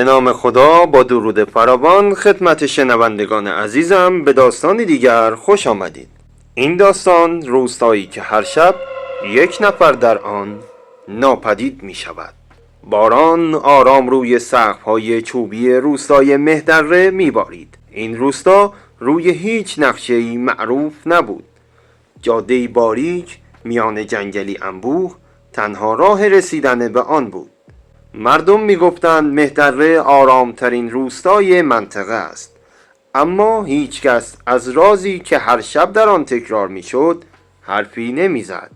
به نام خدا، با درود فراوان خدمت شنوندگان عزیزم به داستان دیگر خوش آمدید. این داستان روستایی که هر شب یک نفر در آن ناپدید می شود. باران آرام روی سقف‌های چوبی روستای مهدره می بارید. این روستا روی هیچ نقشه‌ای معروف نبود. جاده‌ای باریک میان جنگلی انبوه تنها راه رسیدن به آن بود. مردم میگفتند مهدره آرامترین روستای منطقه است، اما هیچ کس از رازی که هر شب در آن تکرار میشد حرفی نمیزد.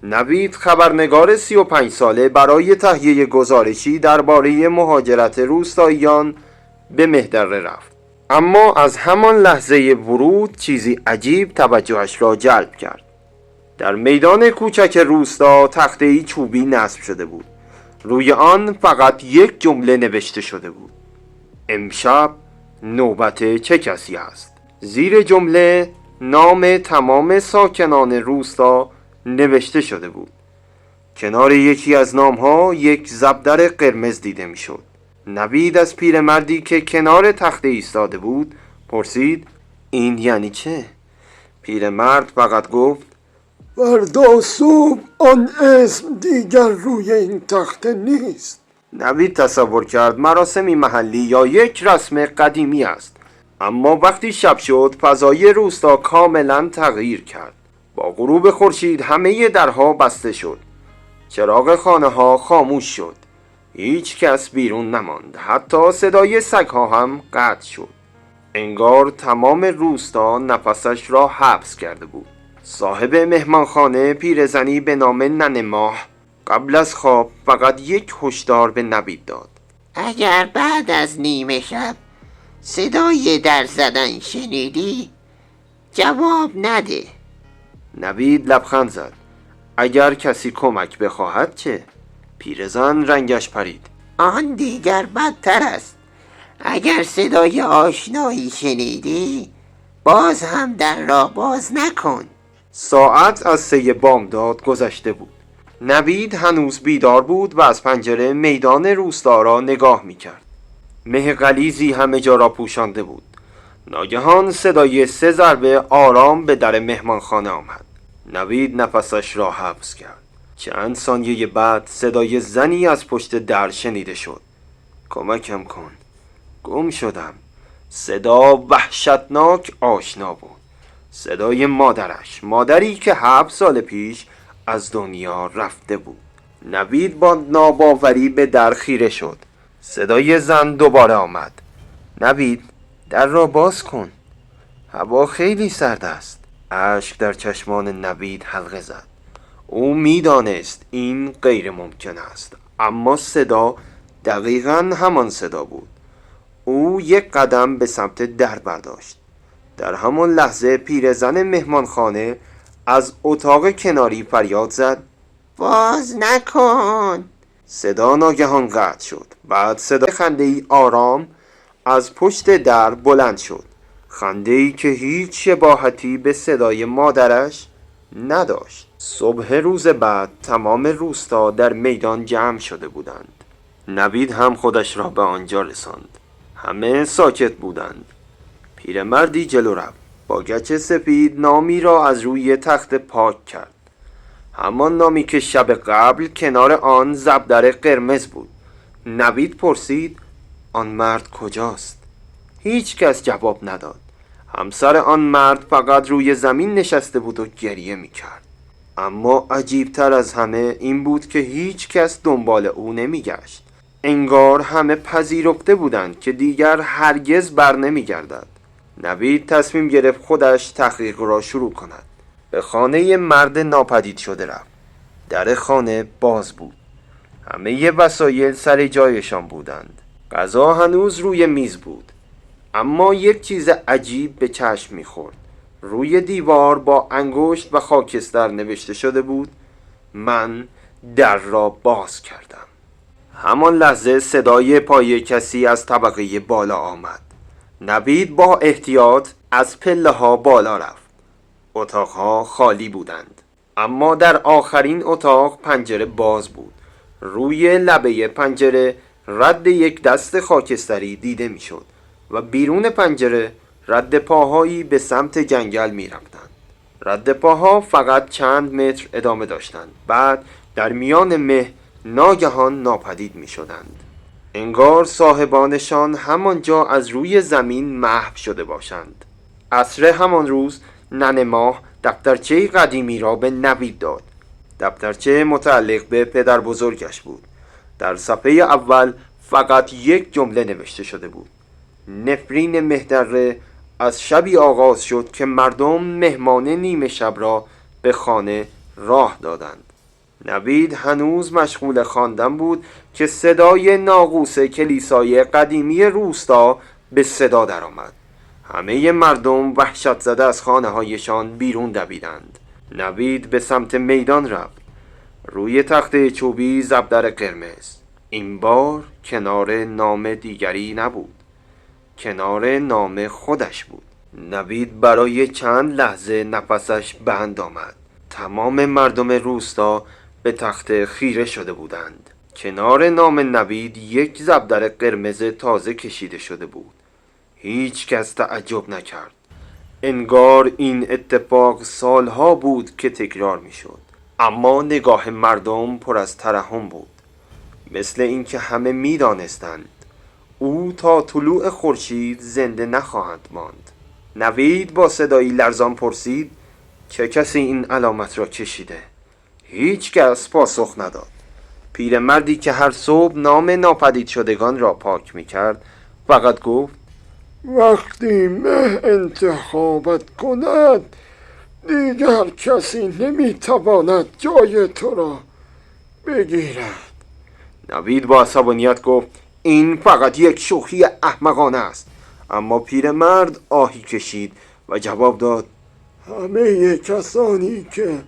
نوید خبرنگار 35 ساله برای تهیه گزارشی درباره مهاجرت روستاییان به مهدره رفت، اما از همان لحظه ورود چیزی عجیب توجهش را جلب کرد. در میدان کوچک روستا تخته‌ای چوبی نصب شده بود. روی آن فقط یک جمله نوشته شده بود: امشب نوبت چه کسی است؟ زیر جمله نام تمام ساکنان روستا نوشته شده بود. کنار یکی از نامها یک زبدر قرمز دیده میشد. نوید از پیرمردی که کنار تخته ایستاده بود پرسید: این یعنی چه؟ پیرمرد فقط گفت: فردا صبح آن اسم دیگر روی این تخته نیست. نوید تصور کرد مراسمی محلی یا یک رسم قدیمی است، اما وقتی شب شد فضای روستا کاملا تغییر کرد. با غروب خورشید همه درها بسته شد. چراغ خانه ها خاموش شد. هیچ کس بیرون نماند. حتی صدای سگ ها هم قطع شد. انگار تمام روستا نفسش را حبس کرده بود. صاحب مهمانخانه، پیرزنی به نام ننه ماه، قبل از خواب فقط یک هشدار به نوید داد: اگر بعد از نیمه شب صدای در زدن شنیدی جواب نده. نوید لبخند زد. اگر کسی کمک بخواهد چه؟ پیرزن رنگش پرید. آن دیگر بدتر است. اگر صدای آشنایی شنیدی باز هم در را باز نکن. ساعت از 3 بامداد گذشته بود. نوید هنوز بیدار بود و از پنجره میدان روستا را نگاه میکرد. مه غلیظی همه جا را پوشانده بود. ناگهان صدای 3 ضربه آرام به در مهمانخانه آمد. نوید نفسش را حبس کرد. چند ثانیه بعد صدای زنی از پشت در شنیده شد: کمکم کن، گم شدم. صدا وحشتناک آشنا بود. صدای مادرش، مادری که 7 سال پیش از دنیا رفته بود. نوید با ناباوری به در خیره شد. صدای زن دوباره آمد: نوید، در را باز کن، هوا خیلی سرد است. اشک در چشمان نوید حلقه زد. او میدانست این غیر ممکن است، اما صدا دقیقاً همان صدا بود. او یک قدم به سمت در برداشت. در همان لحظه پیرزن مهمانخانه از اتاق کناری فریاد زد: باز نکن. صدا ناگهان قطع شد. بعد صدای خنده‌ای آرام از پشت در بلند شد. خنده‌ای که هیچ شباهتی به صدای مادرش نداشت. صبح روز بعد تمام روستا در میدان جمع شده بودند. نوید هم خودش را به آنجا رساند. همه ساکت بودند. پیرمردی جلو رفت. با گچ سفید نامی را از روی تخت پاک کرد. همان نامی که شب قبل کنار آن زبدر قرمز بود. نوید پرسید: آن مرد کجاست؟ هیچ کس جواب نداد. همسر آن مرد فقط روی زمین نشسته بود و گریه میکرد. اما عجیبتر از همه این بود که هیچ کس دنبال او نمیگشت. انگار همه پذیرفته بودند که دیگر هرگز بر نمیگردد. نوید تصمیم گرفت خودش تحقیق را شروع کند. به خانه مرد ناپدید شده رفت. در خانه باز بود. همه وسایل سر جایشان بودند. غذا هنوز روی میز بود. اما یک چیز عجیب به چشم می‌خورد. روی دیوار با انگشت و خاکستر نوشته شده بود: من در را باز کردم. همان لحظه صدای پای کسی از طبقه بالا آمد. نوید با احتیاط از پله ها بالا رفت. اتاقها خالی بودند، اما در آخرین اتاق پنجره باز بود. روی لبه پنجره رد یک دست خاکستری دیده میشد و بیرون پنجره رد پاهایی به سمت جنگل می رفتند. رد پاها فقط چند متر ادامه داشتند. بعد در میان مه ناگهان ناپدید می شدند. انگار صاحبانشان همانجا از روی زمین محو شده باشند. عصر همان روز ننه ماه دفترچه قدیمی را به نوید داد. دفترچه متعلق به پدر بزرگش بود. در صفحه اول فقط یک جمله نوشته شده بود: نفرین مهدره از شبی آغاز شد که مردم مهمان نیمه شب را به خانه راه دادند. نوید هنوز مشغول خواندن بود که صدای ناقوس کلیسای قدیمی روستا به صدا درآمد. همه مردم وحشت زده از خانه هایشان بیرون دویدند. نوید به سمت میدان رفت. روی تخت چوبی زبدر قرمز. این بار کنار نام دیگری نبود، کنار نام خودش بود. نوید برای چند لحظه نفسش بند آمد. تمام مردم روستا به تخت خیره شده بودند. کنار نام نوید یک زبدر قرمز تازه کشیده شده بود. هیچ کس تعجب نکرد. انگار این اتفاق سالها بود که تکرار می شد. اما نگاه مردم پر از ترحم بود، مثل اینکه همه می دانستند او تا طلوع خورشید زنده نخواهد ماند. نوید با صدایی لرزان پرسید: چه کسی این علامت را کشیده؟ هیچ کس پاسخ نداد. پیرمردی که هر صبح نام ناپدید شدگان را پاک می کرد فقط گفت: وقتی مه انتخابت کند دیگر کسی نمیتواند جای تو را بگیرد. نوید با عصبانیت گفت: این فقط یک شوخی احمقانه است. اما پیرمرد آهی کشید و جواب داد: همه کسانی که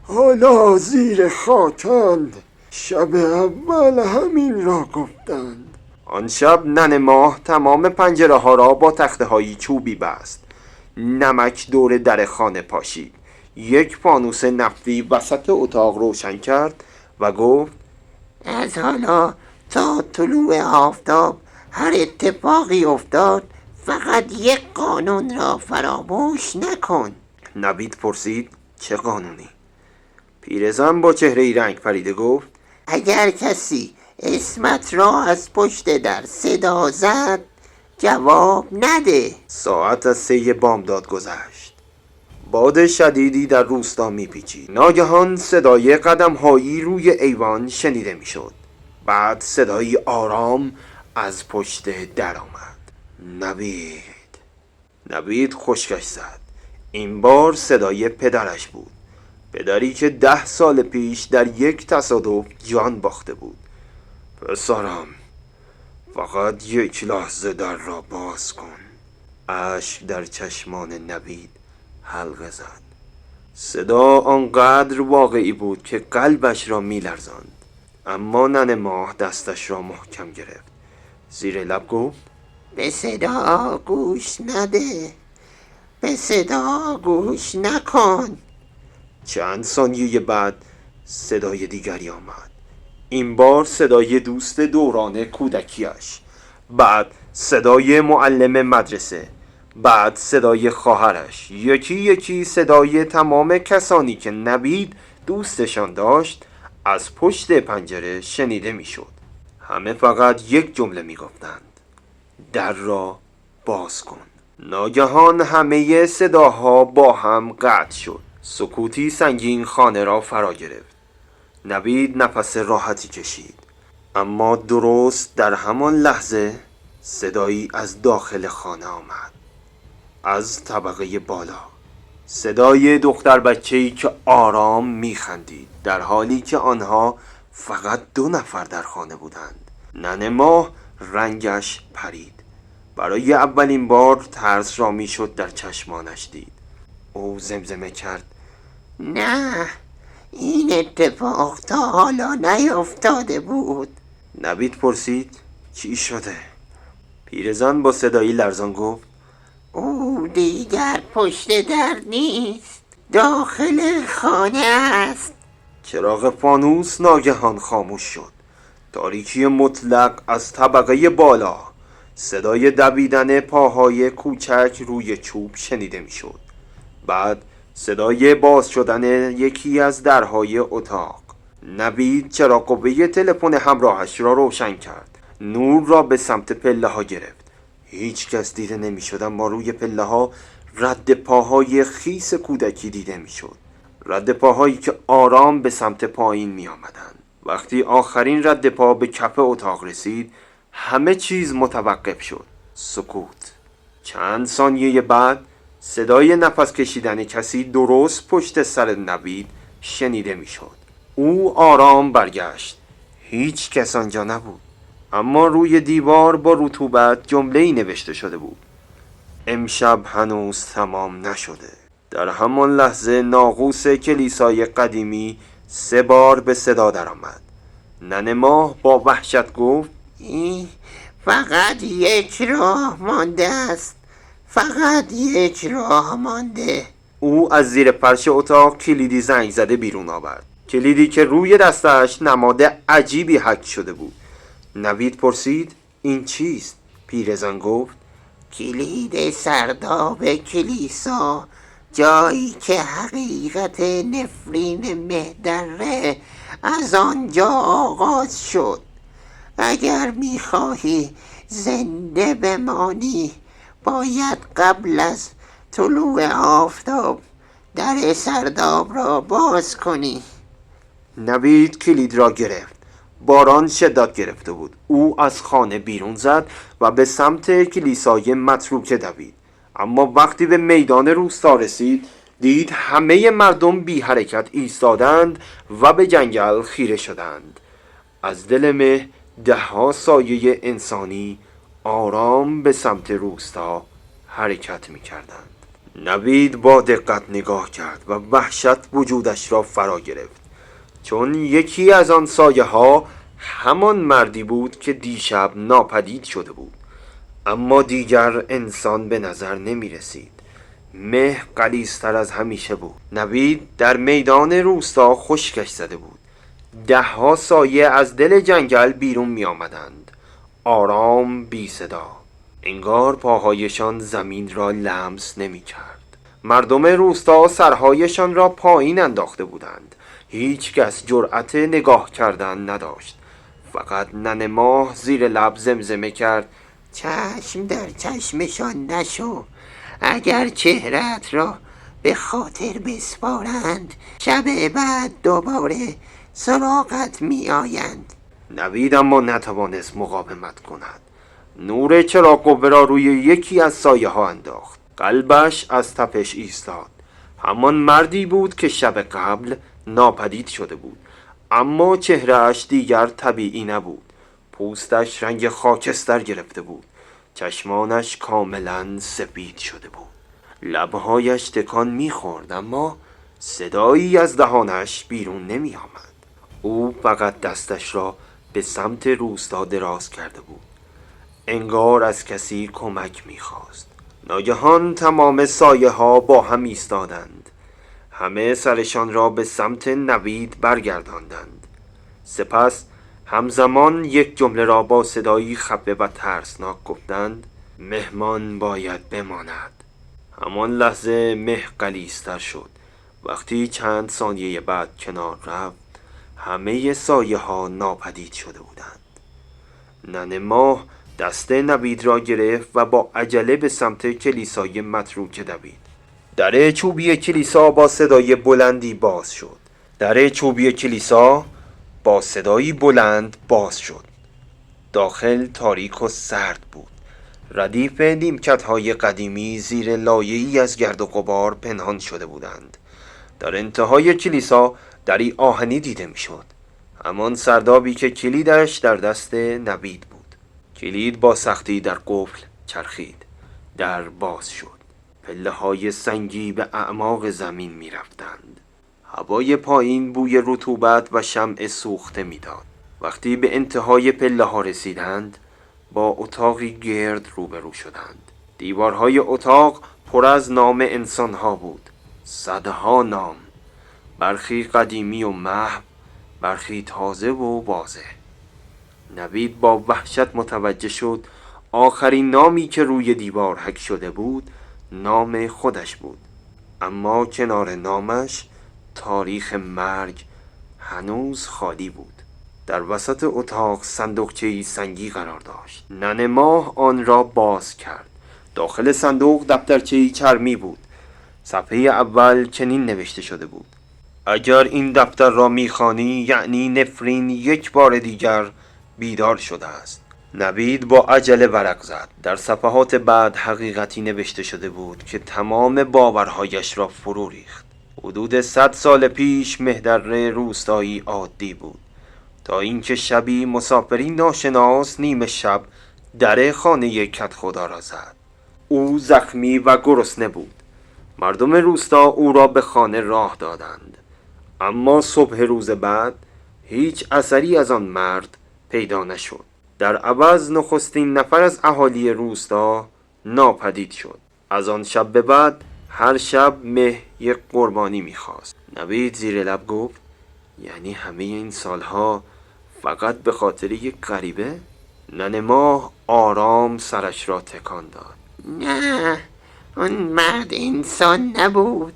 حالا زیر خاکند شب اول همین را گفتند. آن شب ننه ماه تمام پنجره ها را با تخته های چوبی بست. نمک دور در خانه پاشید. یک فانوس نفتی وسط اتاق روشن کرد و گفت: از حالا تا طلوع آفتاب هر اتفاقی افتاد فقط یک قانون را فراموش نکن. نوید پرسید: چه قانونی؟ پیرزن با چهره رنگ پریده گفت: اگر کسی اسمت را از پشت در صدا زد جواب نده. ساعت از 3 بامداد گذشت. باد شدیدی در روستا میپیچید. ناگهان صدای قدم‌هایی روی ایوان شنیده میشد. بعد صدایی آرام از پشت در آمد. نوید خشکش زد. این بار صدای پدرش بود. پدری که 10 سال پیش در یک تصادف جان باخته بود. پسرم، فقط یک لحظه در را باز کن. اشک در چشمان نوید حلقه زد. صدا آنقدر واقعی بود که قلبش را می‌لرزاند. اما ننه ماه دستش را محکم گرفت. زیر لب گفت: به صدا گوش نده، به صدا گوش نکن. چند ثانیه بعد صدای دیگری آمد. این بار صدای دوست دوران کودکیش. بعد صدای معلم مدرسه. بعد صدای خواهرش. یکی یکی صدای تمام کسانی که نوید دوستشان داشت از پشت پنجره شنیده میشد. همه فقط یک جمله میگفتند: در را باز کن. ناگهان همه صداها با هم قطع شد. سکوتی سنگین خانه را فرا گرفت. نوید نفس راحتی کشید. اما درست در همان لحظه صدایی از داخل خانه آمد. از طبقه بالا. صدای دختر بچه‌ای که آرام میخندید در حالی که آنها فقط 2 نفر در خانه بودند. ننه ماه رنگش پرید. برای اولین بار ترس را میشد در چشمانش دید. او زمزمه کرد: نه، این اتفاق تا حالا نیفتاده بود. نوید پرسید: چی شده؟ پیرزن با صدایی لرزان گفت: او دیگر پشت در نیست، داخل خانه است. چراغ فانوس ناگهان خاموش شد. تاریکی مطلق از طبقه بالا، صدای دویدن پاهای کوچک روی چوب شنیده میشد. بعد صدای باز شدن یکی از درهای اتاق. نوید چراغ قوه تلفن همراهش را روشن کرد. نور را به سمت پله ها گرفت. هیچ کس دیده نمی شد، اما روی پله ها رد پاهای خیس کودکی دیده می شد. رد پاهایی که آرام به سمت پایین می آمدن. وقتی آخرین رد پا به کف اتاق رسید، همه چیز متوقف شد. سکوت. چند ثانیه بعد صدای نفس کشیدن کسی درست پشت سر نوید شنیده می شد. او آرام برگشت. هیچ کس آنجا نبود. اما روی دیوار با رطوبت جمله‌ای نوشته شده بود: امشب هنوز تمام نشده. در همان لحظه ناقوس کلیسای قدیمی 3 بار به صدا درآمد. ننه ماه با وحشت گفت: فقط یک راه مانده است. فقط یک راه مانده. او از زیر فرش اتاق کلیدی زنگ زده بیرون آورد. کلیدی که روی دستش نماد عجیبی حک شده بود. نوید پرسید: این چیست؟ پیرزن گفت: کلید سرداب کلیسا، جایی که حقیقت نفرین مهدره از آنجا آغاز شد. اگر میخواهی زنده بمانی، باید قبل از طلوع آفتاب در سرداب را باز کنی. نوید کلید را گرفت. باران شدت گرفته بود. او از خانه بیرون زد و به سمت کلیسای متروکه دوید. اما وقتی به میدان روستا رسید، دید همه مردم بی حرکت ایستادند و به جنگل خیره شدند. از دل مه 10 سایه انسانی آرام به سمت روستا حرکت می کردند. نوید با دقت نگاه کرد و وحشت وجودش را فرا گرفت، چون یکی از آن سایه ها همان مردی بود که دیشب ناپدید شده بود. اما دیگر انسان به نظر نمی رسید. مه غلیظتر از همیشه بود. نوید در میدان روستا خشکش زده بود. 10 سایه از دل جنگل بیرون می آمدند، آرام بی صدا. انگار پاهایشان زمین را لمس نمی کرد. مردم روستا سرهایشان را پایین انداخته بودند. هیچ کس جرأت نگاه کردن نداشت. فقط ننه ماه زیر لب زمزمه کرد: چشم در چشمشان نشو. اگر چهرت را به خاطر بسپارند، شب بعد دوباره سراغت می آیند. نوید اما نتوانست مقاومت کند. نور چراغ قوه را روی یکی از سایه ها انداخت. قلبش از تپش ایستاد. همان مردی بود که شب قبل ناپدید شده بود، اما چهرهش دیگر طبیعی نبود. پوستش رنگ خاکستر گرفته بود. چشمانش کاملا سفید شده بود. لبهایش تکان می‌خورد، اما صدایی از دهانش بیرون نمی آمد. او فقط دستش را به سمت روستا دراز کرده بود، انگار از کسی کمک می‌خواست. ناگهان تمام سایه ها با هم ایستادند. همه سرشان را به سمت نوید برگرداندند. سپس همزمان یک جمله را با صدایی خفه و ترسناک گفتند: مهمان باید بماند. همان لحظه مه غلیظتر شد. وقتی چند ثانیه بعد کنار رفت، همه سایه ها ناپدید شده بودند. ننه ماه دست نوید را گرفت و با عجله به سمت کلیسای متروکه دوید. در چوبی کلیسا با صدای بلندی باز شد. در چوبی کلیسا با صدایی بلند باز شد. داخل تاریک و سرد بود. ردیف نیمکت‌های قدیمی زیر لایه‌ای از گرد و غبار پنهان شده بودند. در انتهای کلیسا دری آهنی دیده می‌شد. همان سردابی که کلیدش در دست نوید بود. کلید با سختی در قفل چرخید. در باز شد. پله‌های سنگی به اعماق زمین می‌رفتند. هوای پایین بوی رطوبت و شمع سوخته می‌داد. وقتی به انتهای پله‌ها رسیدند، با اتاقی گرد روبرو شدند. دیوارهای اتاق پر از نام انسان‌ها بود. صدها نام. برخی قدیمی و محو، برخی تازه و واضح. نوید با وحشت متوجه شد آخرین نامی که روی دیوار حک شده بود نام خودش بود، اما کنار نامش تاریخ مرگ هنوز خالی بود. در وسط اتاق صندوقچه‌ای سنگی قرار داشت. ننه ماه آن را باز کرد. داخل صندوق دفترچه‌ای چرمی بود. صفحه اول چنین نوشته شده بود: اگر این دفتر را میخوانی یعنی نفرین یک بار دیگر بیدار شده است. نوید با عجله ورق زد. در صفحات بعد حقیقتی نوشته شده بود که تمام باورهایش را فرو ریخت. حدود 100 سال پیش مهدره روستایی عادی بود، تا اینکه شبی مسافری ناشناس نیمه شب در خانه کت خدا را زد. او زخمی و گرسنه بود. مردم روستا او را به خانه راه دادند، اما صبح روز بعد هیچ اثری از آن مرد پیدا نشد. در عوض نخستین نفر از اهالی روستا ناپدید شد. از آن شب به بعد هر شب مه یک قربانی میخواست. نوید زیر لب گفت: یعنی همه این سالها فقط به خاطر یک غریبه؟ ننه ماه آرام سرش را تکان داد. نه، اون مرد انسان نبود.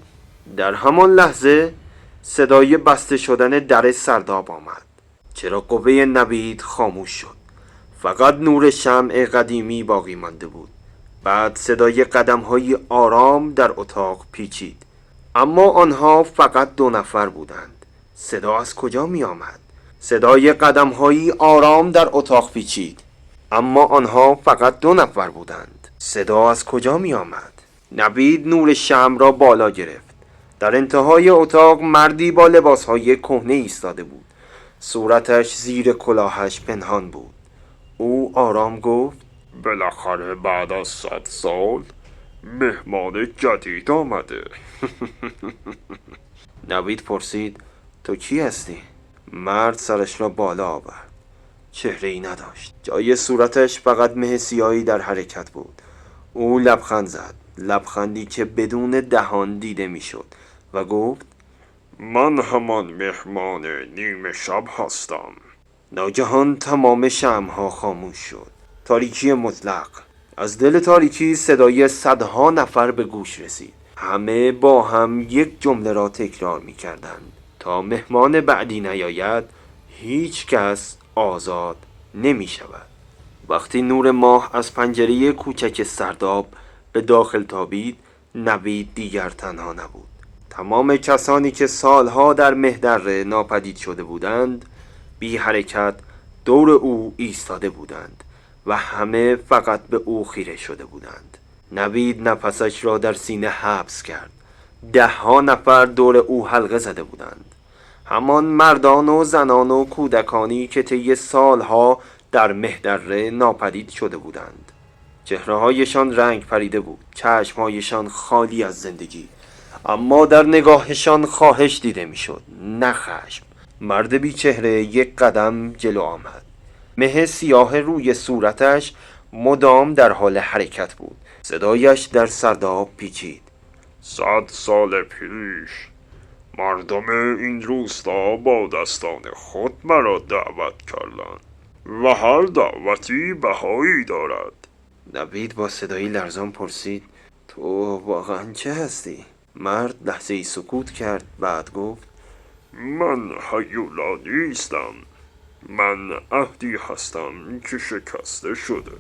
در همان لحظه صدای بسته شدن در سرداب آمد. چرا قوه نوید خاموش شد. فقط نور شمع قدیمی باقی مانده بود. بعد صدای قدم‌های آرام در اتاق پیچید، اما آنها فقط 2 نفر بودند. صدا از کجا می آمد؟ صدای قدم‌های آرام در اتاق پیچید، اما آنها فقط 2 نفر بودند. صدا از کجا می آمد؟ نوید نور شمع را بالا گرفت. در انتهای اتاق مردی با لباسهای کهنه ایستاده بود. صورتش زیر کلاهش پنهان بود. او آرام گفت: بالاخره بعد از 100 سال مهمان جدید آمده. نوید پرسید: تو کی هستی؟ مرد سرش را بالا آورد. چهره ای نداشت. جای صورتش فقط مه سیاهی در حرکت بود. او لبخند زد، لبخندی که بدون دهان دیده میشد، و گفت: من همان مهمان نیمه شب هستم. ناگهان تمام شمع‌ها خاموش شد. تاریکی مطلق. از دل تاریکی صدای صدها نفر به گوش رسید. همه با هم یک جمله را تکرار می کردند: تا مهمان بعدی نیاید هیچ کس آزاد نمی شود. وقتی نور ماه از پنجره کوچک سرداب به داخل تابید، نوید دیگر تنها نبود. تمام کسانی که سالها در مهدره ناپدید شده بودند بی حرکت دور او ایستاده بودند و همه فقط به او خیره شده بودند. نوید نفسش را در سینه حبس کرد. 10 نفر دور او حلقه زده بودند. همان مردان و زنان و کودکانی که طی سالها در مهدره ناپدید شده بودند. چهره‌هایشان رنگ پریده بود، چشم‌هایشان خالی از زندگی، اما در نگاهشان خواهش دیده میشد، نه خشم. مرد بی چهره یک قدم جلو آمد. مه سیاه روی صورتش مدام در حال حرکت بود. صدایش در سرداب پیچید: 100 سال پیش مردم این روستا با دستان خود مرا دعوت کردند و هر دعوتی بهایی دارد. نوید با صدایی لرزان پرسید: تو واقعا چه هستی؟ مرد لحظه ای سکوت کرد، بعد گفت: من هیولا نیستم. من عهدی هستم که شکسته شده.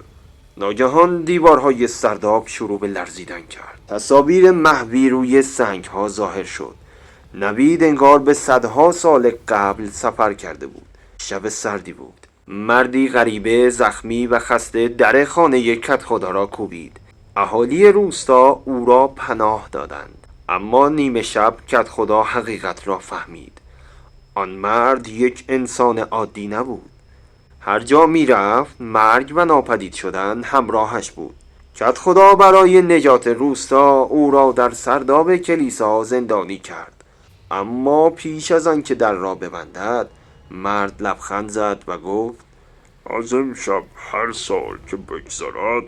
ناگهان دیوارهای سرداب شروع به لرزیدن کرد. تصاویر محوی روی سنگ‌ها ظاهر شد. نوید انگار به 100 سال قبل سفر کرده بود. شب سردی بود. مردی غریبه، زخمی و خسته در خانه کت خدا را کوبید. اهالی روستا او را پناه دادند، اما نیمه شب کت خدا حقیقت را فهمید. آن مرد یک انسان عادی نبود. هر جا می رفت مرگ و ناپدید شدن همراهش بود. کت خدا برای نجات روستا او را در سرداب کلیسا زندانی کرد، اما پیش از آن که در را ببندد مرد لبخند زد و گفت: از امشب هر سال که بگذرد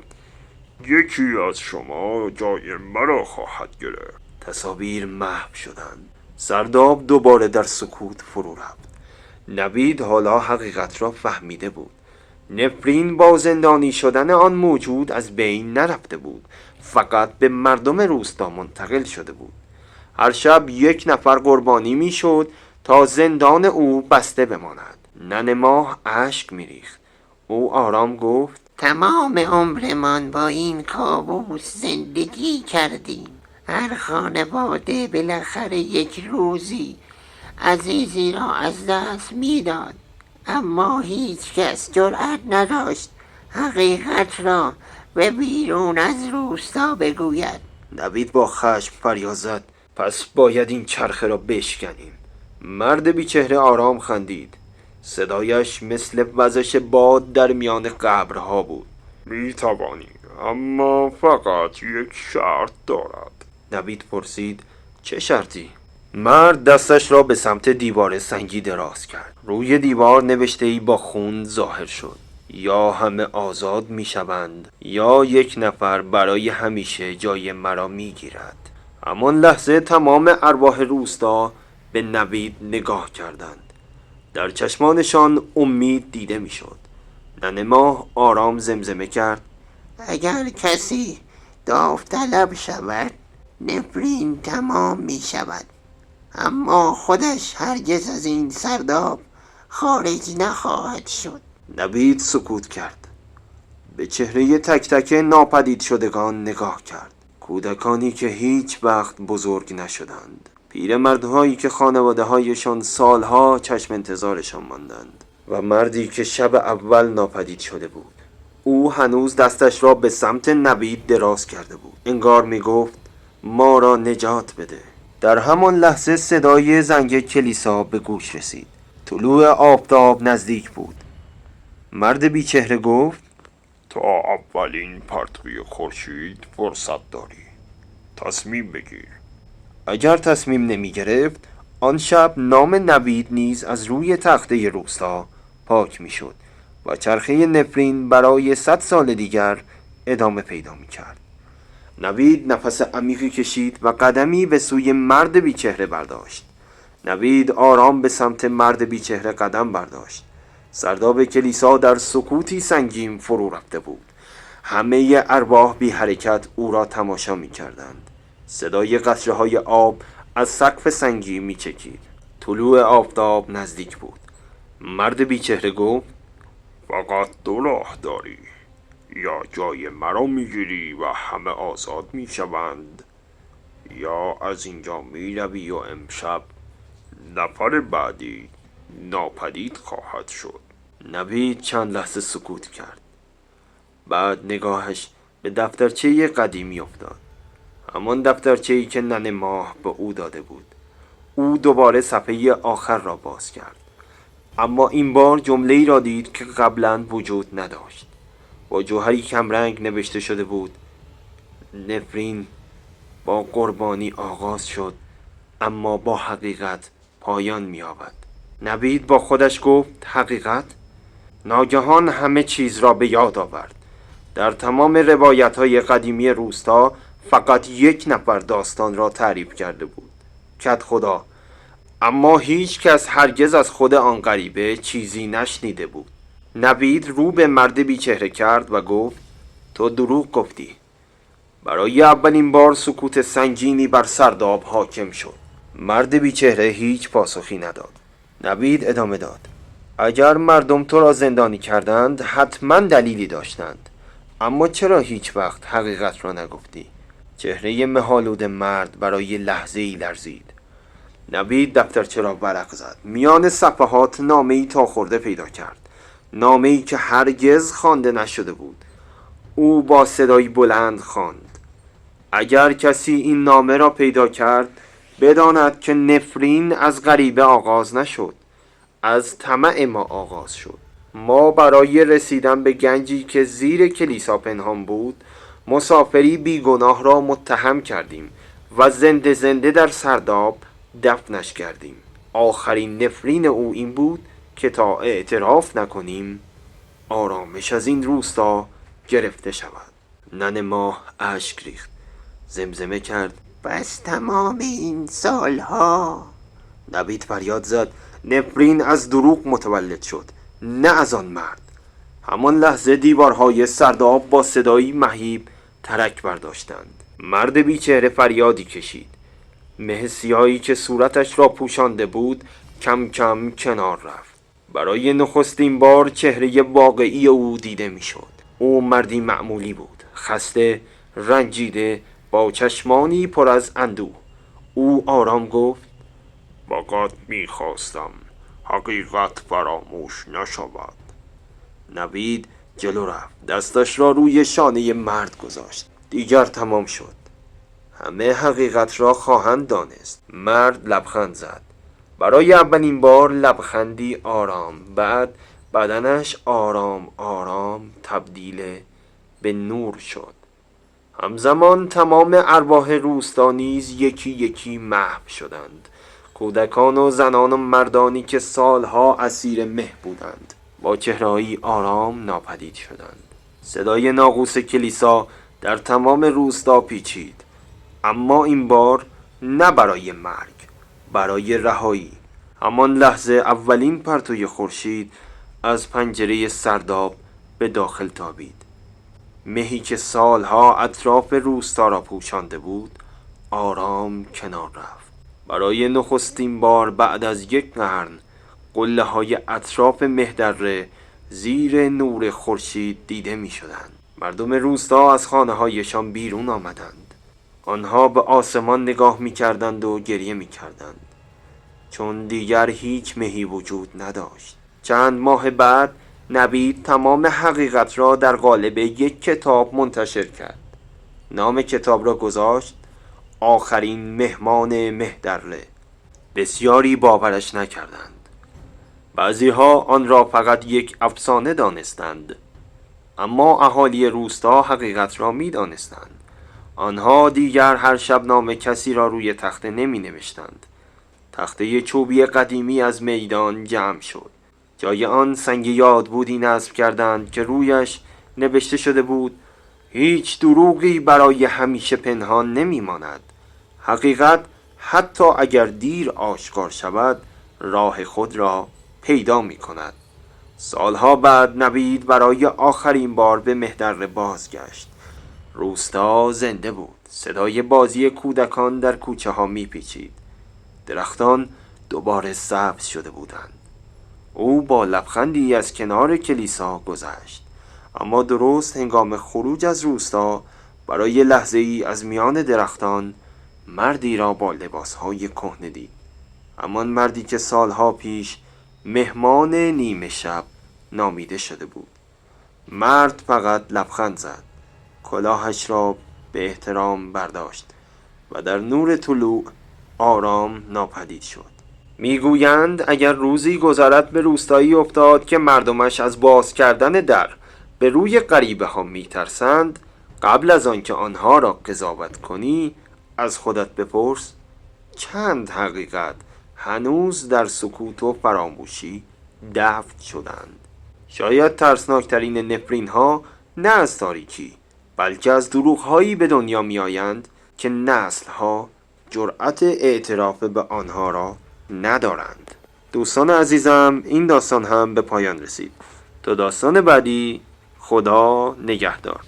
یکی از شما جای مرا خواهد گرفت. تصاویر محو شدند. سرداب دوباره در سکوت فرو رفت. نوید حالا حقیقت را فهمیده بود. نفرین با زندانی شدن آن موجود از بین نرفته بود، فقط به مردم روستا منتقل شده بود. هر شب یک نفر قربانی میشد تا زندان او بسته بماند. ننه ماه اشک میریخت. او آرام گفت: تمام عمرمان با این کابوس زندگی کردیم. هر خانواده بالاخره یک روزی عزیزی را از دست میداد، اما هیچ کس جرأت نداشت حقیقت را به بیرون از روستا بگوید. نوید با خشم فریاد زد: پس باید این چرخه را بشکنیم. مرد بیچهره آرام خندید. صدایش مثل وزش باد در میان قبرها بود. می توانی، اما فقط یک شرط دارد. نوید پرسید: چه شرطی؟ مرد دستش را به سمت دیوار سنگی دراز کرد. روی دیوار نوشته‌ای با خون ظاهر شد: یا همه آزاد می شوند یا یک نفر برای همیشه جای مرا می گیرد. همان لحظه تمام ارواح روستا به نوید نگاه کردند. در چشمانشان امید دیده می شد. ننه ماه آرام زمزمه کرد: اگر کسی داوطلب شود نفرین تمام می شود، اما خودش هرگز از این سرداب خارج نخواهد شد. نوید سکوت کرد. به چهره تک تک ناپدید شدگان نگاه کرد. کودکانی که هیچ وقت بزرگ نشدند. پیرمردهایی که خانواده هایشان سالها چشم انتظارشان ماندند. و مردی که شب اول ناپدید شده بود. او هنوز دستش را به سمت نوید دراز کرده بود. انگار می گفت: ما را نجات بده. در همان لحظه صدای زنگ کلیسا به گوش رسید. طلوع آفتاب نزدیک بود. مرد بیچهره گفت: تا اولین پرتوی خورشید فرصت داری. تصمیم بگیر. اگر تصمیم نمی گرفت، آن شب نام نوید نیز از روی تخته روستا پاک می شد و چرخه نفرین برای 100 سال دیگر ادامه پیدا می کرد. نوید نفس عمیقی کشید و قدمی به سوی مرد بیچهره برداشت. نوید آرام به سمت مرد بیچهره قدم برداشت. سرداب کلیسا در سکوتی سنگین فرو رفته بود. همه ارواح بی حرکت او را تماشا می کردند. صدای قطره های آب از سقف سنگی می چکید. طلوع آفتاب نزدیک بود. مرد بیچهره گفت: فقط 2 راه داری. یا جای مرا میگیری و همه آزاد میشوند، یا از اینجا میروی و امشب نفر بعدی ناپدید خواهد شد. نوید چند لحظه سکوت کرد. بعد نگاهش به دفترچه قدیمی افتاد. همان دفترچه‌ای که ننه ماه به او داده بود. او دوباره صفحه آخر را باز کرد. اما این بار جمله‌ای را دید که قبلا وجود نداشت. با جوهری کمرنگ نوشته شده بود: نفرین با قربانی آغاز شد، اما با حقیقت پایان می‌یابد. نوید با خودش گفت: حقیقت؟ ناگهان همه چیز را به یاد آورد. در تمام روایت‌های قدیمی روستا فقط یک نفر داستان را تعریف کرده بود: کدخدا. اما هیچ کس هرگز از خود آن غریبه چیزی نشنیده بود. نوید رو به مرد بیچهره کرد و گفت: تو دروغ گفتی. برای اولین بار سکوت سنگینی بر سرداب حاکم شد. مرد بیچهره هیچ پاسخی نداد. نوید ادامه داد: اگر مردم تو را زندانی کردند حتما دلیلی داشتند، اما چرا هیچ وقت حقیقت را نگفتی؟ چهره مه‌آلود مرد برای لحظه‌ای لرزید. نوید دفترچه را ورق زد. میان صفحات نامه‌ای تا خورده پیدا کرد. نامه‌ای که هرگز خوانده نشده بود. او با صدایی بلند خواند: اگر کسی این نامه را پیدا کرد بداند که نفرین از غریبه آغاز نشد، از طمع ما آغاز شد. ما برای رسیدن به گنجی که زیر کلیسا پنهان بود مسافری بیگناه را متهم کردیم و زنده زنده در سرداب دفنش کردیم. آخرین نفرین او این بود که تا اعتراف نکنیم آرامش از این روستا گرفته شود. ننه ماه اشک ریخت. زمزمه کرد: پس تمام این سالها. نوید فریاد زد: نفرین از دروغ متولد شد، نه از آن مرد. همان لحظه دیوارهای سرداب با صدایی مهیب ترک برداشتند. مرد بیچهره فریادی کشید. مه سیاهی که صورتش را پوشانده بود کم کم کنار رفت. برای نخستین بار چهره واقعی او دیده میشد. او مردی معمولی بود، خسته، رنجیده، با چشمانی پر از اندوه. او آرام گفت: فقط میخواستم حقیقت فراموش نشود. نوید جلو رفت، دستش را روی شانه مرد گذاشت. دیگر تمام شد. همه حقیقت را خواهند دانست. مرد لبخند زد. برای اولین بار لبخندی آرام. بعد بدنش آرام آرام تبدیل به نور شد. همزمان تمام ارواح روستا نیز یکی یکی محو شدند. کودکان و زنان و مردانی که سالها اسیر مه بودند با چهره‌ای آرام ناپدید شدند. صدای ناقوس کلیسا در تمام روستا پیچید، اما این بار نه برای مرگ، برای رهایی. همان لحظه اولین پرتوی خورشید از پنجره سرداب به داخل تابید. مهی که سالها اطراف روستا را پوشانده بود آرام کنار رفت. برای نخستین بار بعد از یک قرن قله های اطراف مهدره زیر نور خورشید دیده می شدند. مردم روستا از خانه هایشان بیرون آمدند. آنها به آسمان نگاه می کردند و گریه می کردند، چون دیگر هیچ مهی وجود نداشت. چند ماه بعد نوید تمام حقیقت را در قالب یک کتاب منتشر کرد. نام کتاب را گذاشت آخرین مهمان مهدره. بسیاری باورش نکردند. بعضیها آن را فقط یک افسانه دانستند، اما اهالی روستا حقیقت را می دانستند. آنها دیگر هر شب نام کسی را روی تخته نمی نوشتند. تخته چوبی قدیمی از میدان جمع شد. جای آن سنگ یادبودی نصب کردند که رویش نوشته شده بود: هیچ دروغی برای همیشه پنهان نمی ماند. حقیقت حتی اگر دیر آشکار شود راه خود را پیدا می کند. سالها بعد نوید برای آخرین بار به مهدره بازگشت. روستا زنده بود. صدای بازی کودکان در کوچه ها می پیچید. درختان دوباره سبز شده بودند. او با لبخندی از کنار کلیسا گذشت، اما درست هنگام خروج از روستا برای لحظه ای از میان درختان مردی را با لباسهای کهنه دید. همان مردی که سالها پیش مهمان نیمه شب نامیده شده بود. مرد فقط لبخند زد، کلاهش را به احترام برداشت و در نور طلوع آرام ناپدید شد. میگویند اگر روزی گذرت به روستایی افتاد که مردمش از باز کردن در به روی غریبه ها میترسند، قبل از آنکه آنها را قضاوت کنی از خودت بپرس چند حقیقت هنوز در سکوت و فراموشی دفن شدند. شاید ترسناکترین نفرین ها نه از تاریکی بلکه از دروغ هایی به دنیا می آیند که نسل ها جرأت اعتراف به آنها را ندارند. دوستان عزیزم، این داستان هم به پایان رسید. تا داستان بعدی، خدا نگهدار.